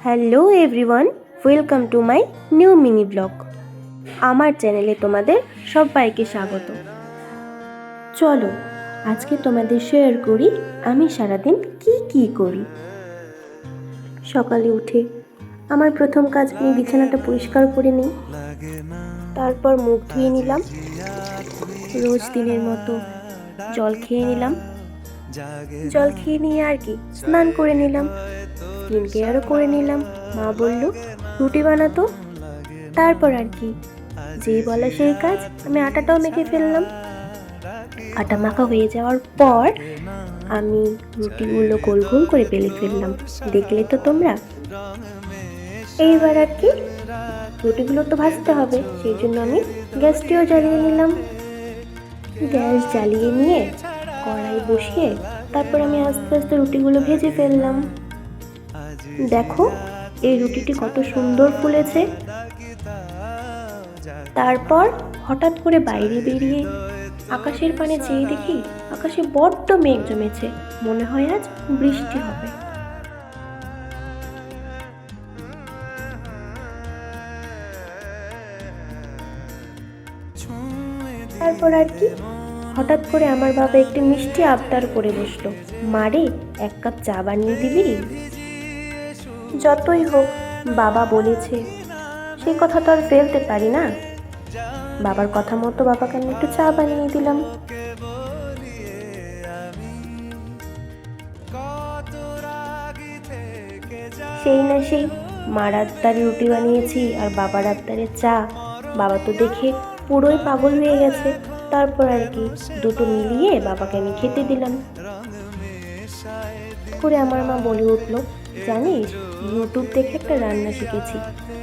Hello everyone, welcome to my new mini blog. আমার চ্যানেলে তোমাদের সবাইকে স্বাগত। চলো আজকে তোমাদের শেয়ার করি আমি সারাদিন কি করি। সকালে উঠে আমার প্রথম কাজ আমি বিছানাটা পরিষ্কার করে নিই, তারপর মুখ ধুয়ে নিলাম, রোজ দিনের মতো জল খেয়ে নিলাম, জল খেয়ে নিয়ে আর কি স্নান করে নিলাম, স্কিন কেয়ারও করে নিলাম। মা বলল রুটি বানাতো, তারপর আর কি যেই বলা সেই কাজ, আমি আটাটাও মেখে ফেললাম। আটা মাখা হয়ে যাওয়ার পর আমি রুটিগুলো গোল গোল করে বেলে ফেললাম, দেখলে তো তোমরা। এইবার আর কি রুটিগুলো তো ভাজতে হবে, সেই জন্য আমি গ্যাসটিও জ্বালিয়ে নিলাম। গ্যাস জ্বালিয়ে নিয়ে কড়াই বসিয়ে তারপর আমি আস্তে আস্তে রুটিগুলো ভেজে ফেললাম। দেখো এই রুটিটি কত সুন্দর ফুলেছে। তারপর হঠাৎ করে বাইরে বেরিয়ে আকাশের পানে চেয়ে দেখি আকাশে বড্ড মেঘ জমেছে, মনে হয় আজ বৃষ্টি হবে। তারপর আর কি হঠাৎ করে আমার বাবা একটি মিষ্টি আবদার করে বসলো, মারে এক কাপ চা বানিয়ে দিবি। যতই হোক বাবা বলেছে, সেই কথা তো আর ফেলতে পারি না। বাবার কথা মতো বাবাকে আমি একটু চা বানিয়ে দিলাম। সেই না সেই মার আবদারে রুটি বানিয়েছি আর বাবার আবদারে চা। বাবা তো দেখে পুরোই পাগল হয়ে গেছে। তারপর আর কি দুটো মিলিয়ে বাবাকে আমি খেতে দিলাম। করে আমার মা বলে উঠলো, জানিস ইউটিউব দেখে একটা রান্না শিখেছি,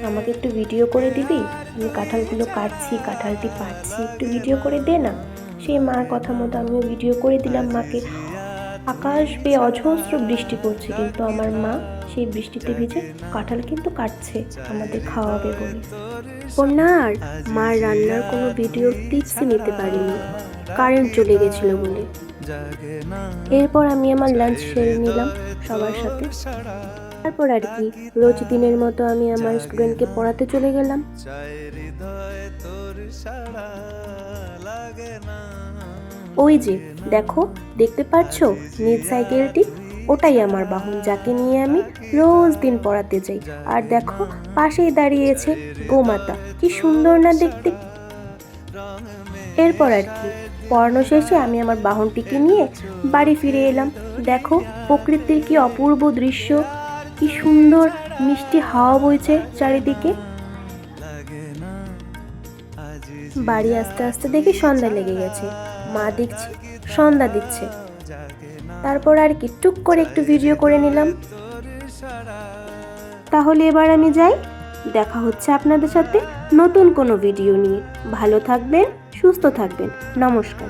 আমাকে একটু ভিডিও করে দিবি? আমি কাঁঠালগুলো কাটছি, কাঁঠালটি পাড়ছি, একটু ভিডিও করে দে না। সেই মার কথা মতো আমিও ভিডিও করে দিলাম মাকে। আকাশ বেয়ে অজস্র বৃষ্টি পড়ছে, কিন্তু আমার মা সেই বৃষ্টিতে ভিজে কাঁঠাল কিন্তু কাটছে আমাদের খাওয়াবে বলে। ওনার মার রান্নার কোনো ভিডিও টিপসই নিতে পারিনি, কারেন্ট চলে গেছিল বলে। এরপর আমি আমার লাঞ্চ সেরে নিলাম সবার সাথে। তারপর আর কি রোজ দিনের মতো আমি আমার স্টুডেন্টকে পড়াতে চলে গেলাম। ওই যে দেখো, দেখতে পাচ্ছ নীল সাইকেলটি, ওটাই আমার বাহন, যাকে নিয়ে আমি রোজ দিন পড়াতে যাই। আর দেখো পাশেই দাঁড়িয়েছে গোমাতা, কি সুন্দর না দেখতে। এরপর আর কি পড়ানো শেষে আমি আমার বাহনটিকে নিয়ে বাড়ি ফিরে এলাম। দেখো প্রকৃতির কি অপূর্ব দৃশ্য, কি সুন্দর মিষ্টি হাওয়া বইছে চারিদিকে। বাড়ি আস্তে আস্তে দেখি সন্ধ্যা লেগে গেছে, মা দেখছি সন্ধ্যা দিচ্ছে। তারপর আর কি টুক করে একটু ভিডিও করে নিলাম। তাহলে এবার আমি যাই, দেখা হচ্ছে আপনাদের সাথে নতুন কোনো ভিডিও নিয়ে। ভালো থাকবেন, সুস্থ থাকবেন, নমস্কার।